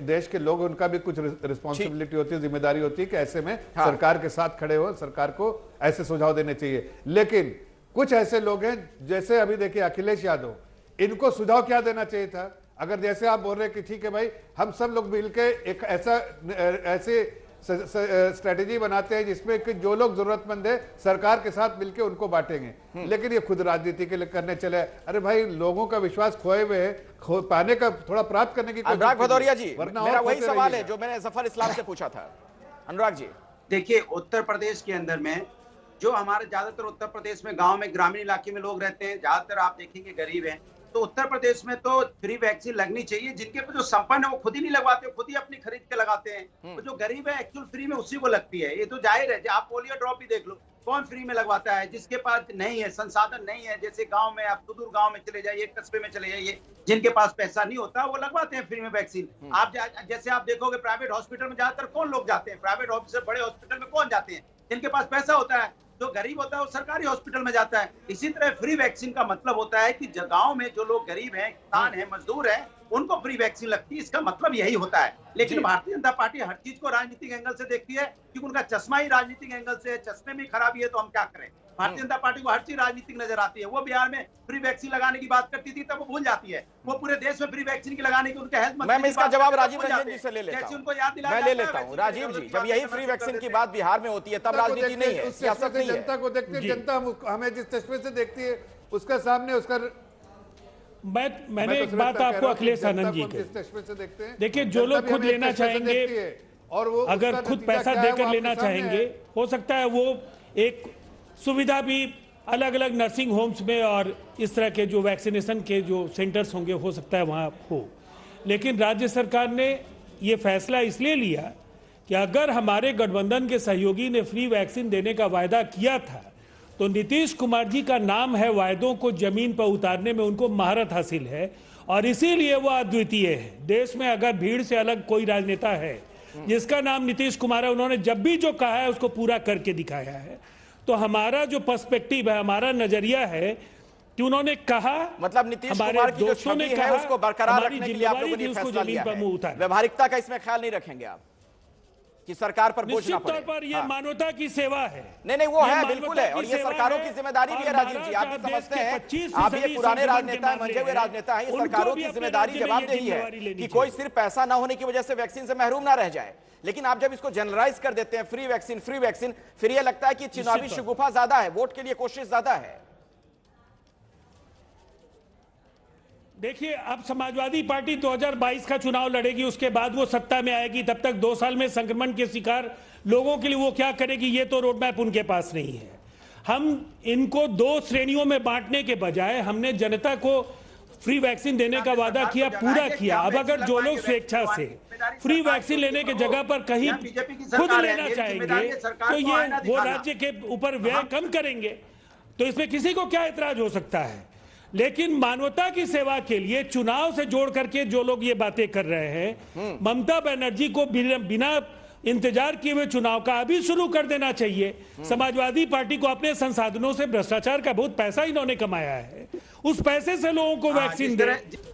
देश के लोग, उनका भी कुछ रिस्पॉन्सिबिलिटी होती है, जिम्मेदारी होती है कि ऐसे में सरकार के साथ खड़े हो, सरकार को ऐसे सुझाव देने चाहिए। लेकिन कुछ ऐसे लोग हैं, जैसे अभी देखिए अखिलेश यादव, इनको सुझाव क्या देना चाहिए था? अगर जैसे आप बोल रहे हैं कि ठीक है भाई, हम सब लोग मिलकर एक ऐसे स्ट्रेटेजी बनाते हैं जिसमें कि जो लोग जरूरतमंद है सरकार के साथ मिलकर उनको बांटेंगे, लेकिन ये खुद राजनीति के लिए करने चले। अरे भाई, लोगों का विश्वास खोए हुए हैं, पाने का थोड़ा प्राप्त करने की कोशिश अनुराग भदौरिया जी, वरना मेरा और वही खोते सवाल है रहिएगा। जो मैंने जफर इस्लाम से पूछा था। अनुराग जी, देखिए, उत्तर प्रदेश के अंदर में जो हमारे ज्यादातर उत्तर प्रदेश में गांव में, ग्रामीण इलाके में लोग रहते हैं, ज्यादातर आप देखेंगे गरीब हैं, तो उत्तर प्रदेश में तो फ्री वैक्सीन लगनी चाहिए। जिनके जो संपन्न है वो खुद ही नहीं लगवाते, खुद ही अपनी खरीद के लगाते हैं। तो जो गरीब है एक्चुअल फ्री में उसी को लगती है। ये तो जाहिर है, आप पोलियो ड्रॉप भी देख लो, कौन फ्री में लगवाता है? जिसके पास नहीं है, संसाधन नहीं है, जैसे गांव में, आप सुदूर गांव में चले जाइए, कस्बे में चले जाइए, जिनके पास पैसा नहीं होता वो लगवाते हैं फ्री में वैक्सीन। आप जैसे आप देखोगे प्राइवेट हॉस्पिटल में ज्यादातर कौन लोग जाते हैं? प्राइवेट ऑफिसर बड़े हॉस्पिटल में कौन जाते हैं? जिनके पास पैसा होता है। जो गरीब होता है वो सरकारी हॉस्पिटल में जाता है। इसी तरह फ्री वैक्सीन का मतलब होता है कि गांव में जो लोग गरीब हैं, किसान हैं, मजदूर हैं, उनको फ्री वैक्सीन लगती है। इसका मतलब यही होता है। लेकिन भारतीय जनता पार्टी हर चीज को राजनीतिक एंगल से देखती है, क्योंकि उनका चश्मा ही राजनीतिक एंगल से है। चश्मे में खराबी है तो हम क्या करें? भारतीय जनता पार्टी को हर चीज राजनीतिक नजर आती है। वो बिहार में फ्री वैक्सीन लगाने की बात करती थी, तब वो भूल जाती है। वो पूरे देश में फ्री वैक्सीन की लगाने की उनके हेल्थ मंत्री मैं इसका जवाब राजीव रंजन जी से ले लेता हूं। उनको याद दिलाया मैं ले जाता है लेता हूं। वैक्सीन राजीव की जी, जरूरत जब की यही बात फ्री कर वैक्सीन देते की हैं। बात बिहार में होती है तब राजनीति नहीं है, उस सियासत चश्मे से नहीं जनता है। को देखते हैं, जी। जनता हमें जिस चश्मे से देखती है उसका सामने उसका मैंने एक बात आपको अखिलेश आनंद जी के, चश्मे से देखते हैं। देखिए, जो लोग जनता भी खुद हमें एक लेना चश्मे से चाहेंगे, देखती है। और वो अगर खुद पैसा देकर लेना चाहेंगे, हो सकता है वो एक सुविधा भी अलग अलग नर्सिंग होम्स में और इस तरह के जो वैक्सीनेशन के जो सेंटर्स होंगे हो सकता है वहाँ हो। लेकिन राज्य सरकार ने ये फैसला इसलिए लिया कि अगर हमारे गठबंधन के सहयोगी ने फ्री वैक्सीन देने का वायदा किया था तो नीतीश कुमार जी का नाम है वायदों को जमीन पर उतारने में, उनको महारत हासिल है और इसीलिए वो अद्वितीय है। देश में अगर भीड़ से अलग कोई राजनेता है जिसका नाम नीतीश कुमार है, उन्होंने जब भी जो कहा है उसको पूरा करके दिखाया है। तो हमारा जो पर्सपेक्टिव है, हमारा नजरिया है कि उन्होंने कहा, मतलब नीतीश कुमार की जो छवि है उसको बरकरार रखने के लिए आप लोगों ने फैसला लिया है। व्यवहारिकता का इसमें ख्याल नहीं रखेंगे आप कि सरकार पर बोझ ना पड़े? निश्चित तौर पर ये मानवता की सेवा है। नहीं वो है, बिल्कुल है, और ये सरकारों की जिम्मेदारी भी है राजीव जी। आप भी समझते हैं, आप ये पुराने राजनेता हैं, मंजे हुए राजनेता हैं, ये सरकारों की जिम्मेदारी जवाबदेही है कि कोई सिर्फ पैसा ना होने की वजह से वैक्सीन से महरूम ना रह जाए। लेकिन आप जब इसको जनरलाइज कर देते हैं फ्री वैक्सीन, फिर ये लगता है कि चुनावी शगुफा ज्यादा है, वोट के लिए कोशिश ज्यादा है। देखिए, अब समाजवादी पार्टी 2022 का चुनाव लड़ेगी, उसके बाद वो सत्ता में आएगी। तब तक 2 साल में संक्रमण के शिकार लोगों के लिए वो क्या करेगी, ये तो रोड मैप उनके पास नहीं है। हम इनको 2 श्रेणियों में बांटने के बजाय हमने जनता को फ्री वैक्सीन देने का वादा किया, पूरा किया। अब अगर जो लोग स्वेच्छा से फ्री वैक्सीन लेने की जगह पर कहीं खुद लेना चाहेंगे तो ये वो राज्य के ऊपर व्यय कम करेंगे, तो इसमें किसी को क्या एतराज हो सकता है। लेकिन मानवता की सेवा के लिए चुनाव से जोड़ करके जो लोग ये बातें कर रहे हैं, ममता बनर्जी को बिना इंतजार किए हुए चुनाव का अभी शुरू कर देना चाहिए। समाजवादी पार्टी को अपने संसाधनों से भ्रष्टाचार का बहुत पैसा इन्होंने कमाया है, उस पैसे से लोगों को वैक्सीन दे।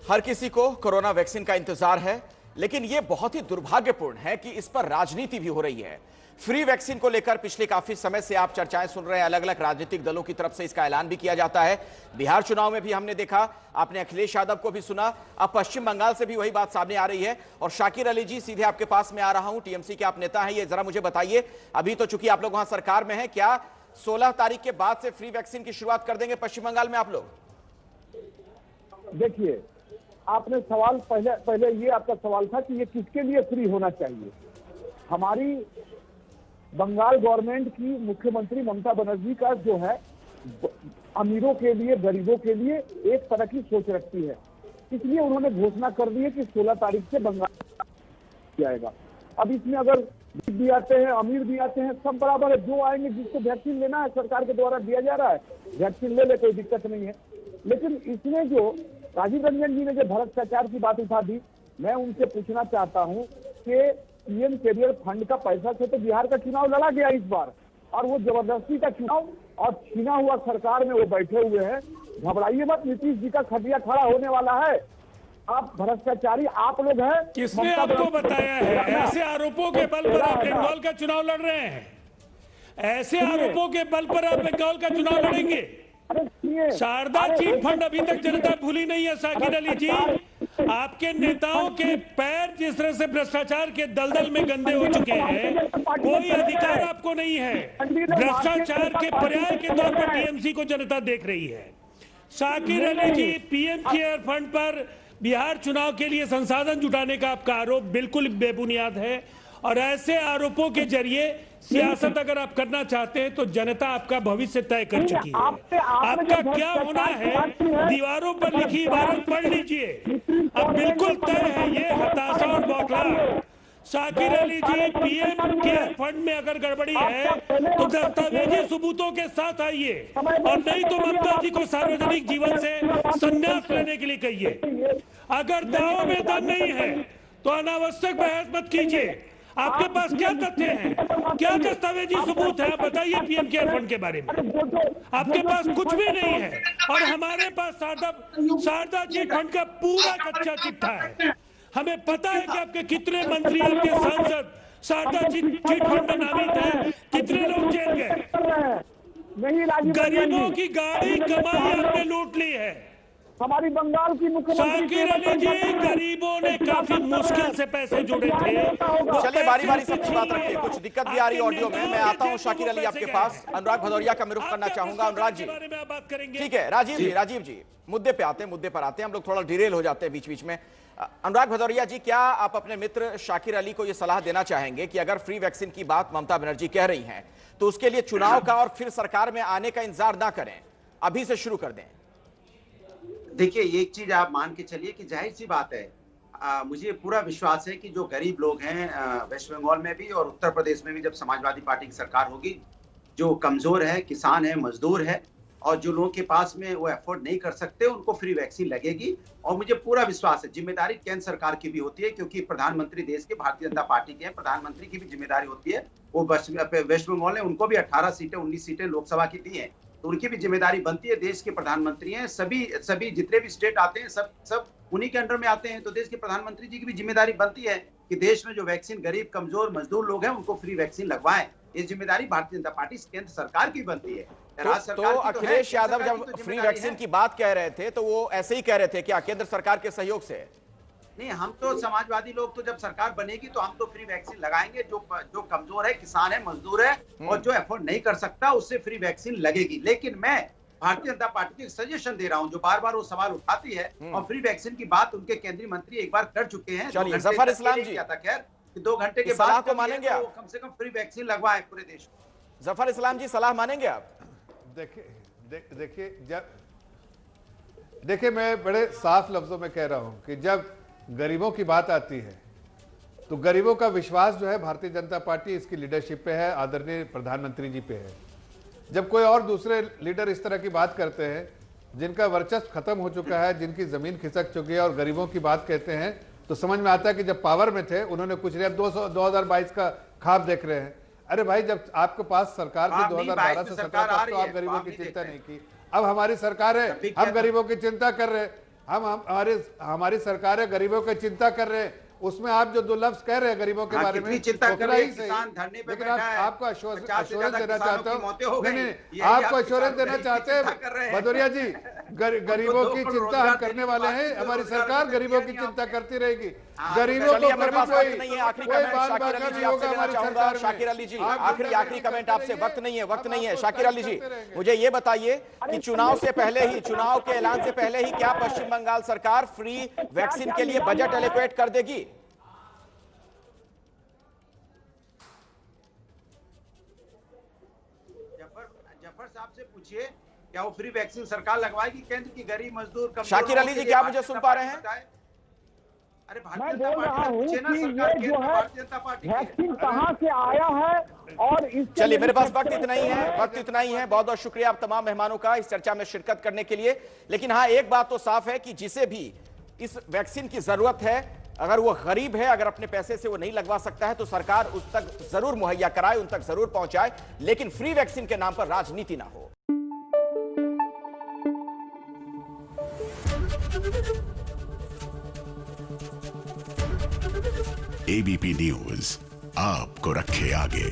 हर किसी को कोरोना वैक्सीन का इंतजार है, लेकिन यह बहुत ही दुर्भाग्यपूर्ण है कि इस पर राजनीति भी हो रही है। फ्री वैक्सीन को लेकर पिछले काफी समय से आप चर्चाएं सुन रहे हैं, अलग अलग राजनीतिक दलों की तरफ से इसका ऐलान भी किया जाता है। बिहार चुनाव में भी हमने देखा, आपने अखिलेश यादव को भी सुना, अब पश्चिम बंगाल से भी वही बात सामने आ रही है। और शाकिर अली जी, सीधे आपके पास में आ रहा हूं, टीएमसी के आप नेता हैं, ये जरा मुझे बताइए, अभी तो चूंकि आप लोग वहां सरकार में हैं, क्या 16 तारीख के बाद से फ्री वैक्सीन की शुरुआत कर देंगे पश्चिम बंगाल में आप लोग? देखिए, आपने सवाल पहले ये आपका सवाल था कि ये किसके लिए फ्री होना चाहिए। हमारी बंगाल गवर्नमेंट की मुख्यमंत्री ममता बनर्जी का जो है अमीरों के लिए, गरीबों के लिए एक तरह की सोच रखती है, इसलिए उन्होंने घोषणा कर दी है कि 16 तारीख से बंगाल जाएगा। अब इसमें अगर गरीब भी आते हैं, अमीर भी आते हैं, सब बराबर है। जो आएंगे, जिसको वैक्सीन लेना है सरकार के द्वारा दिया जा रहा है, वैक्सीन ले ले, कोई दिक्कत नहीं है। लेकिन इसमें जो राजीव रंजन जी ने जो भ्रष्टाचार की बात उठा दी, मैं उनसे पूछना चाहता हूँ कि पीएम केयर फंड का पैसा से तो बिहार का चुनाव लड़ा गया इस बार, और वो जबरदस्ती का चुनाव और छीना हुआ सरकार में वो बैठे हुए हैं। घबराइए मत, नीतीश जी का खटिया खड़ा होने वाला है। आप भ्रष्टाचारी आप लोग हैं। किसने आपको बताया है? ऐसे आरोपों के बल पर आप बंगाल का चुनाव लड़ रहे हैं? ऐसे आरोपों के बल पर आप बंगाल का चुनाव लड़ेंगे? शारदा चिट फंड अभी तक जनता भूली नहीं है। शाकिर अली जी, आपके नेताओं के पैर जिस तरह से भ्रष्टाचार के दलदल में गंदे हो चुके हैं, कोई अधिकार आपको नहीं है। भ्रष्टाचार के पर्याय के तौर पर टीएमसी को जनता देख रही है। शाकिर अली जी, पीएम केयर फंड पर बिहार चुनाव के लिए संसाधन जुटाने का आपका आरोप बिल्कुल बेबुनियाद है, और ऐसे आरोपों के जरिए सियासत अगर आप करना चाहते हैं तो जनता आपका भविष्य तय कर चुकी है। आपका क्या होना है, दीवारों पर लिखी इबारत पढ़ लीजिए। अब बिल्कुल तय है ये हताशा और बौखलाहट। शाकिर अली जी, पीएम केयर फंड में अगर गड़बड़ी है तो दस्तावेजी सबूतों के साथ आइए, और नहीं तो ममता जी को सार्वजनिक जीवन से संन्यास लेने के लिए कहिए। अगर दावों में दम नहीं है तो अनावश्यक बहस मत कीजिए। आपके पास क्या तथ्य हैं, क्या दस्तावेजी सबूत है, आप बताइए पीएम केयर फंड के बारे में। आपके पास कुछ भी नहीं है, और हमारे पास शारदा चिट फंड का पूरा कच्चा चिट्ठा है। हमें पता है कि आपके कितने मंत्री, आपके सांसद शारदा चिट फंड में नामित है, कितने लोग जेल गए। गरीबों की गाड़ी कमाई आपने लूट ली है। हमारी बंगाल की मुख्यमंत्री शाकिर अली जी, गरीबों ने काफी मुश्किल से पैसे जुड़े थे। चलिए बारी बारी सबकी बात रखिए, कुछ दिक्कत भी आ रही है ऑडियो में। मैं आता हूं शाकिर अली आपके पास। अनुराग भदौरिया का मैं रुख करना चाहूंगा। अनुराग जी ठीक है, राजीव जी मुद्दे पे आते हैं, मुद्दे पर आते हैं। हम लोग थोड़ा डिरेल हो जाते हैं बीच बीच में। अनुराग भदौरिया जी, क्या आप अपने मित्र शाकिर अली को यह सलाह देना चाहेंगे कि अगर फ्री वैक्सीन की बात ममता बनर्जी कह रही हैं तो उसके लिए चुनाव का और फिर सरकार में आने का इंतजार ना करें, अभी से शुरू कर दें? देखिए, एक चीज आप मान के चलिए कि जाहिर सी बात है, मुझे पूरा विश्वास है कि जो गरीब लोग हैं वेस्ट बंगाल में भी और उत्तर प्रदेश में भी, जब समाजवादी पार्टी की सरकार होगी, जो कमजोर है, किसान है, मजदूर है और जो लोगों के पास में वो अफोर्ड नहीं कर सकते, उनको फ्री वैक्सीन लगेगी। और मुझे पूरा विश्वास है, जिम्मेदारी केंद्र सरकार की भी होती है, क्योंकि प्रधानमंत्री देश के भारतीय जनता पार्टी के हैं, प्रधानमंत्री की भी जिम्मेदारी होती है। वो वेस्ट बंगाल ने उनको भी 18 सीटें 19 सीटें लोकसभा की दी है, तो उनकी भी जिम्मेदारी बनती है। देश के प्रधानमंत्री हैं, सभी जितने भी स्टेट आते हैं सब उन्हीं के अंडर में आते हैं, तो देश के प्रधानमंत्री जी की भी जिम्मेदारी बनती है कि देश में जो वैक्सीन गरीब, कमजोर, मजदूर लोग हैं उनको फ्री वैक्सीन लगवाएं। ये जिम्मेदारी भारतीय जनता पार्टी केंद्र सरकार की बनती है। तो अखिलेश यादव जब फ्री वैक्सीन की बात कह रहे थे तो वो ऐसे ही कह रहे थे क्या केंद्र सरकार के सहयोग से? नहीं, हम तो समाजवादी लोग तो जब सरकार बनेगी तो हम तो फ्री वैक्सीन लगाएंगे। जो कमजोर है, किसान है, मजदूर है और जो अफोर्ड नहीं कर सकता, उससे फ्री वैक्सीन लगेगी। लेकिन मैं भारतीय जनता पार्टी को सजेशन दे रहा हूं, जो बार बार वो सवाल उठाती है, और फ्री वैक्सीन की बात उनके केंद्रीय मंत्री एक बार कर चुके हैं। चलिए जफर इस्लाम जी, खैर 2 घंटे के सलाह बाद को मानेंगे आप? कम से कम फ्री वैक्सीन लगवाएं पूरे देश में। जफर इस्लाम जी, सलाह मानेंगे आप? देखिए मैं बड़े साफ लफ्जों में कह रहा हूं कि जब गरीबों की बात आती है तो गरीबों का विश्वास जो है भारतीय जनता पार्टी इसकी लीडरशिप पे है, आदरणीय प्रधानमंत्री जी पे है। जब कोई और दूसरे लीडर इस तरह की बात करते हैं जिनका वर्चस्व खत्म हो चुका है, जिनकी जमीन खिसक चुकी है और गरीबों की बात कहते हैं, तो समझ में आता है कि जब पावर में थे उन्होंने कुछ नहीं। अब 2022 का ख्वाब देख रहे हैं। अरे भाई, जब आपके पास सरकार थी 2012 से 17 तक तो आप गरीबों की चिंता नहीं की। अब हमारी सरकार है, हम गरीबों की चिंता कर रहे हैं। हमारी सरकार है, गरीबों की चिंता कर रहे हैं। उसमें आप जो 2 लफ्ज कह रहे हैं गरीबों के बारे में, चिंता कर रहे हैं, किसान धरने पे लेकिन बैठा है, आपको अश्योरेंस देना चाहता हूँ। नहीं, आपको आपको अश्योरेंस देना चाहते हैं भदौरिया जी, गरीबों की चिंता हम करने वाले हैं। हमारी सरकार गरीबों की चिंता करती रहेगी। गरीबों को मेरे पास वक्त नहीं है। आखिरी कमेंट शाकिर अली जी आपसे लेना चाहूंगा। शाकिर अली जी, आखिरी कमेंट आपसे। वक्त नहीं है। शाकिर अली जी, मुझे ये बताइए कि चुनाव से पहले ही, चुनाव के ऐलान से पहले ही क्या पश्चिम बंगाल सरकार फ्री वैक्सीन के लिए बजट एलोकेट कर देगी? जफर साहब से पूछिए, क्या वो फ्री वैक्सीन सरकार लगवाएगी केंद्र की गरीब, मजदूर, शाकिर अली जी, क्या मुझे सुन पा रहे हैं? अरे मैं बोल रहा हूँ कि ये जो है वैक्सीन कहाँ से आया है और इसके चलिए मेरे पास वक्त इतना ही है। बहुत बहुत शुक्रिया आप तमाम मेहमानों का इस चर्चा में शिरकत करने के लिए। लेकिन हाँ, एक बात तो साफ है कि जिसे भी इस वैक्सीन की जरूरत है, अगर वो गरीब है, अगर अपने पैसे से वो नहीं लगवा सकता है, तो सरकार उस तक जरूर मुहैया कराए, उन तक जरूर पहुंचाए, लेकिन फ्री वैक्सीन के नाम पर राजनीति ना हो। एबीपी न्यूज आपको रखे आगे।